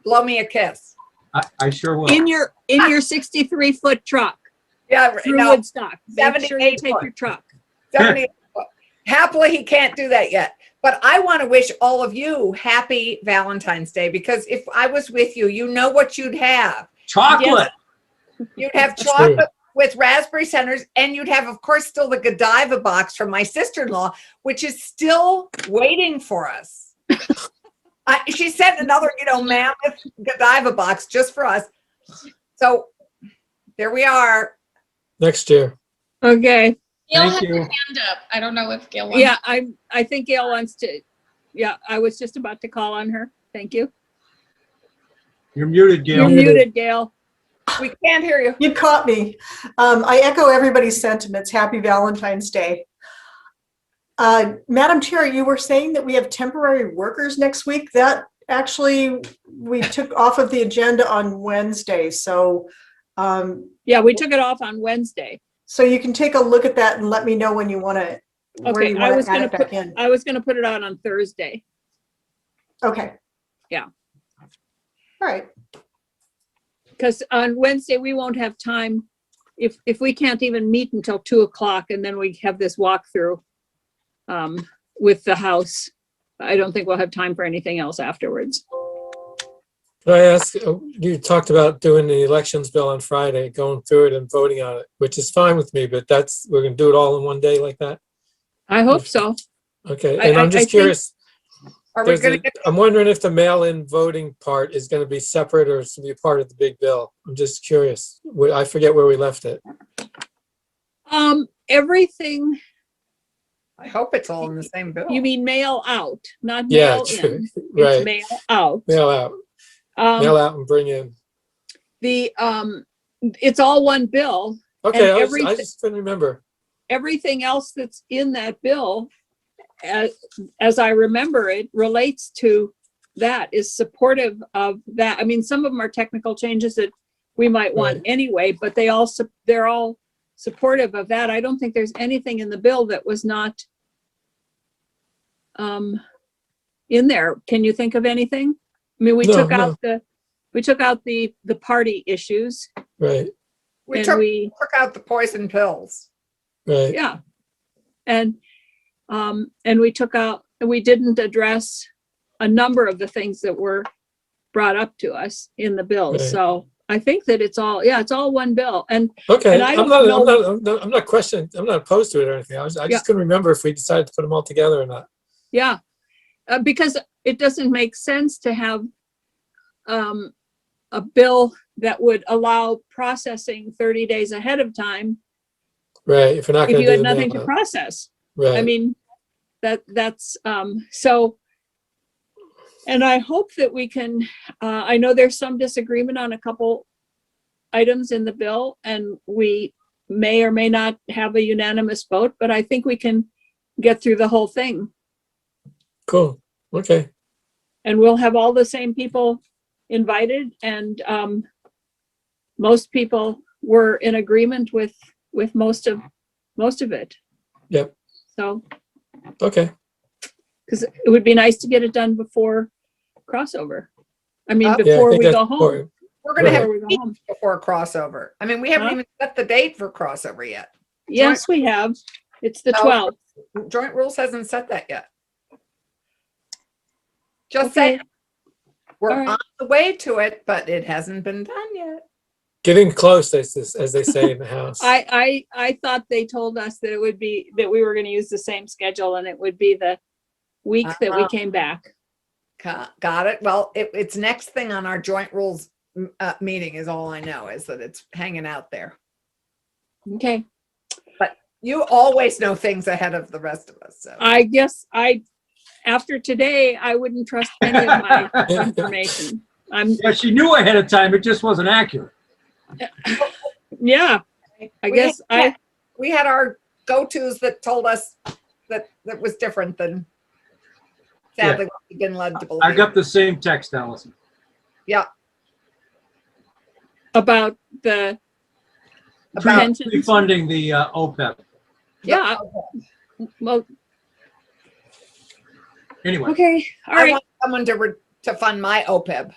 blow me a kiss. I sure will. In your 63-foot truck Yeah, through no, Woodstock. Make sure you 78 take foot. your truck. 70. Happily, he can't do that yet. But I want to wish all of you happy Valentine's Day, because if I was with you, you know what you'd have. Chocolate. You'd have True. chocolate with raspberry centers, and you'd have, of course, still the Godiva box from my sister-in-law, which is still waiting for us. She sent another, mammoth Godiva box just for us. So there we are. Next year. Okay. Gail Thank has you. her hand up. I don't know if Gail wants. Yeah, I think Gail wants to. Yeah, I was just about to call on her. Thank you. You're muted, You're Gail. muted, Gail. We can't hear you. You caught me. I echo everybody's sentiments. Happy Valentine's Day. Madam Chair, you were saying that we have temporary workers next week. That actually, we took off of the agenda on Wednesday. So, Yeah, we took it off on Wednesday. so you can take a look at that and let me know when you want to, where Okay, you I want was to add gonna it back in. I was gonna put it out on Thursday. Okay. Yeah. All right. Because on Wednesday, we won't have time, if we can't even meet until 2:00, and then we have this walkthrough with the House. I don't think we'll have time for anything else afterwards. Can I ask, you talked about doing the elections bill on Friday, going through it and voting on it, which is fine with me, but we're gonna do it all in one day like that? I hope so. Okay, I and I'm think- just curious, Are we going to get I'm wondering if the mail-in voting part is gonna be separate or is to be a part of the big bill? I'm just curious. I forget where we left it. Everything, I hope it's all in the same bill. you mean mail out, not Yeah, mail true. in. Right. It's mail out. Mail out, mail out and bring in. It's all one bill. Okay, And I just couldn't remember. Everything else that's in that bill, as I remember it, relates to that, is supportive of that. I mean, some of them are technical changes that we might want Right. anyway, but they're all supportive of that. I don't think there's anything in the bill that was not in there. Can you think of anything? I mean, we No, took no. out the party issues, Right, we and took we out the poison pills. right. yeah. And we didn't address a number of the things that were brought up to us in the bill. Right. So I think that it's all one bill. And Okay, And I I'm don't not, know- I'm not questioning, I'm not opposed to it or anything. I Yeah. just couldn't remember if we decided to put them all together or not. yeah, because it doesn't make sense to have a bill that would allow processing 30 days ahead of time Right, if you're not if gonna you do had the nothing mail to out. process. Right. I mean, that's so, and I hope that we can, I know there's some disagreement on a couple items in the bill, and we may or may not have a unanimous vote, but I think we can get through the whole thing. Cool, okay, And we'll have all the same people invited, and most people were in agreement with most of it. Yep. So, Okay. because it would be nice to get it done before crossover. I mean, Yeah, I Yeah, I before think we that's go home. important. We're going to have Before we go home. before crossover. I mean, we haven't Huh? even set the date for crossover yet. Yes, we have. It's the No. 12th. Joint rules hasn't set that yet. Just Okay. saying, we're All right. on the way to it, but it hasn't been done yet. Getting close, as they say in the house. I thought they told us that it would be, that we were going to use the same schedule, and it would be the week that we Uh-huh. came back. Got it. Well, it's next thing on our joint rules meeting is all I know, is that it's hanging out there. Okay. But you always know things ahead of the rest of us. So I guess after today, I wouldn't trust any of my information. Yeah, she knew ahead of time, it just wasn't accurate. Yeah, I guess we had our go-tos that told us that was different than sadly what we've been led to believe. I got the same text, Allison. Yeah. about the About pensions. Refunding the OPEB. Yeah. Well, Anyway, okay. All I right. want someone to fund my OPEB.